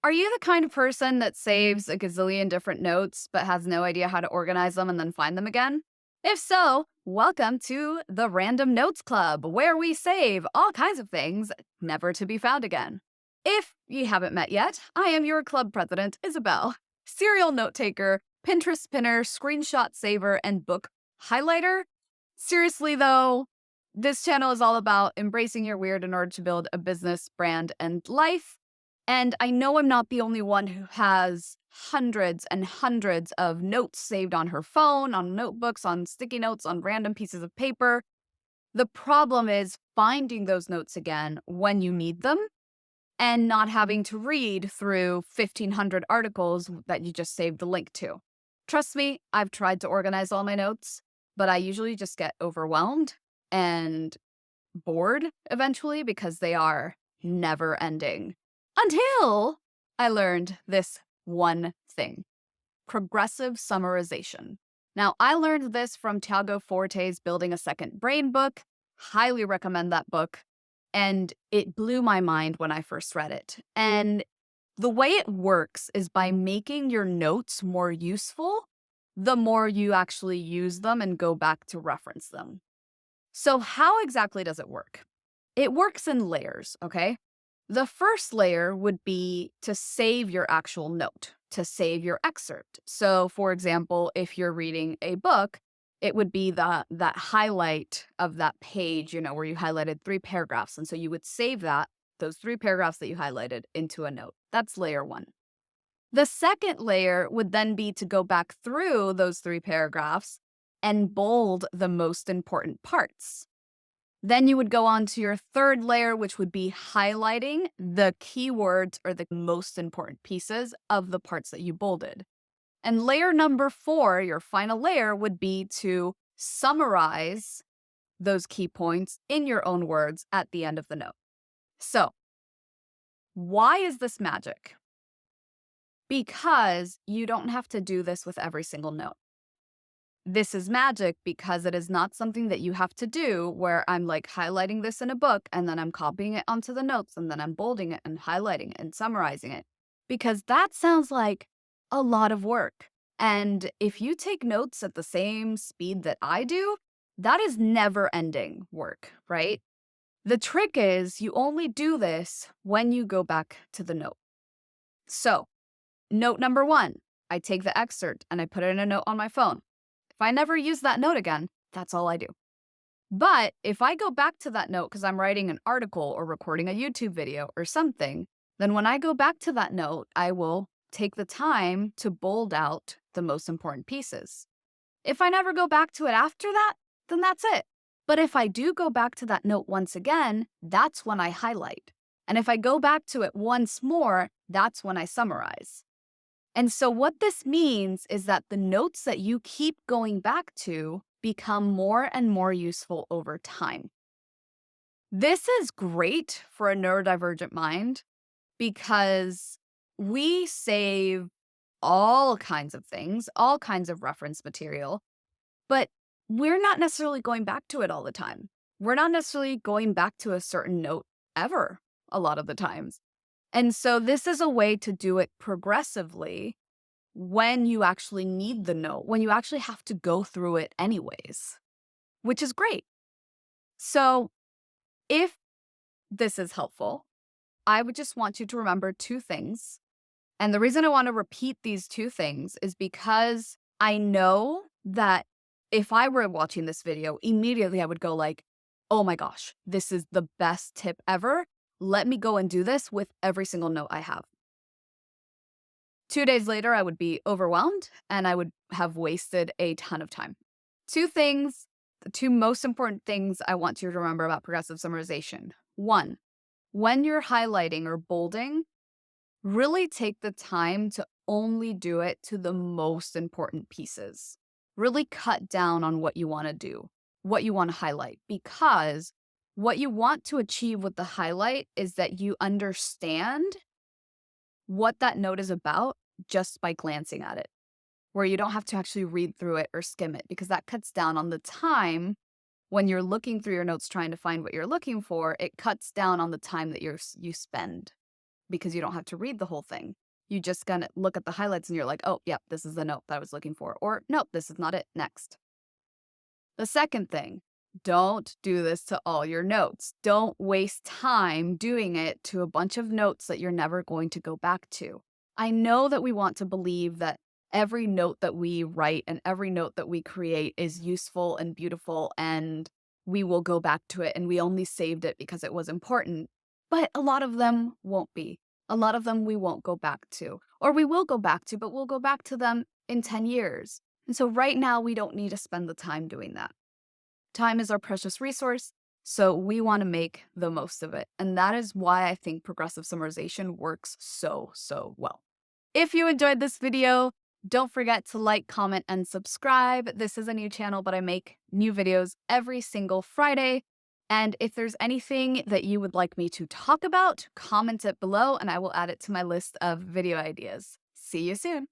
Are you the kind of person that saves a gazillion different notes but has no idea how to organize them and then find them again? If so, welcome to the Random Notes Club, where we save all kinds of things never to be found again. If you haven't met yet, I am your club president, Isabel, serial note taker, Pinterest spinner, screenshot saver, and book highlighter. Seriously, though, this channel is all about embracing your weird in order to build a business, brand, and life. And I know I'm not the only one who has hundreds and hundreds of notes saved on her phone, on notebooks, on sticky notes, on random pieces of paper. The problem is finding those notes again when you need them and not having to read through 1,500 articles that you just saved the link to. Trust me, I've tried to organize all my notes, but I usually just get overwhelmed and bored eventually because they are never ending. Until I learned this one thing: progressive summarization. Now, I learned this from Tiago Forte's Building a Second Brain book. Highly recommend that book. And it blew my mind when I first read it. And the way it works is by making your notes more useful, the more you actually use them and go back to reference them. So how exactly does it work? It works in layers, okay? The first layer would be to save your actual note, to save your excerpt. So, for example, if you're reading a book, it would be that highlight of that page, where you highlighted 3 paragraphs. And so you would save those 3 paragraphs that you highlighted into a note. That's layer one. The second layer would then be to go back through those 3 paragraphs and bold the most important parts. Then you would go on to your third layer, which would be highlighting the keywords or the most important pieces of the parts that you bolded. And layer number 4, your final layer, would be to summarize those key points in your own words at the end of the note. So, why is this magic? Because you don't have to do this with every single note. This is magic because it is not something that you have to do where I'm like highlighting this in a book and then I'm copying it onto the notes and then I'm bolding it and highlighting it and summarizing it, because that sounds like a lot of work. And if you take notes at the same speed that I do, that is never ending work, right? The trick is you only do this when you go back to the note. So, note number 1, I take the excerpt and I put it in a note on my phone. If I never use that note again, that's all I do. But if I go back to that note because I'm writing an article or recording a YouTube video or something, then when I go back to that note, I will take the time to bold out the most important pieces. If I never go back to it after that, then that's it. But if I do go back to that note once again, that's when I highlight. And if I go back to it once more, that's when I summarize. And so what this means is that the notes that you keep going back to become more and more useful over time. This is great for a neurodivergent mind because we save all kinds of things, all kinds of reference material, but we're not necessarily going back to it all the time. We're not necessarily going back to a certain note ever, a lot of the times. And so this is a way to do it progressively when you actually need the note, when you actually have to go through it anyways, which is great. So if this is helpful, I would just want you to remember 2 things. And the reason I want to repeat these 2 things is because I know that if I were watching this video, immediately I would go like, oh my gosh, this is the best tip ever. Let me go and do this with every single note I have. 2 days later, I would be overwhelmed and I would have wasted a ton of time. 2 things, the 2 most important things I want you to remember about progressive summarization. 1, when you're highlighting or bolding, really take the time to only do it to the most important pieces. Really cut down on what you want to do, what you want to highlight, because what you want to achieve with the highlight is that you understand what that note is about just by glancing at it, where you don't have to actually read through it or skim it, because that cuts down on the time when you're looking through your notes trying to find what you're looking for. It cuts down on the time that you spend. because you don't have to read the whole thing. You just gonna look at the highlights and you're like, oh, yep, this is the note that I was looking for. Or, nope, this is not it. Next. The second thing, don't do this to all your notes. Don't waste time doing it to a bunch of notes that you're never going to go back to. I know that we want to believe that every note that we write and every note that we create is useful and beautiful, and we will go back to it and we only saved it because it was important. But a lot of them won't be. A lot of them we won't go back to. Or we will go back to, but we'll go back to them in 10 years. And so right now, we don't need to spend the time doing that. Time is our precious resource, so we want to make the most of it. And that is why I think progressive summarization works so, so well. If you enjoyed this video, don't forget to like, comment, and subscribe. This is a new channel, but I make new videos every single Friday. And if there's anything that you would like me to talk about, comment it below and I will add it to my list of video ideas. See you soon.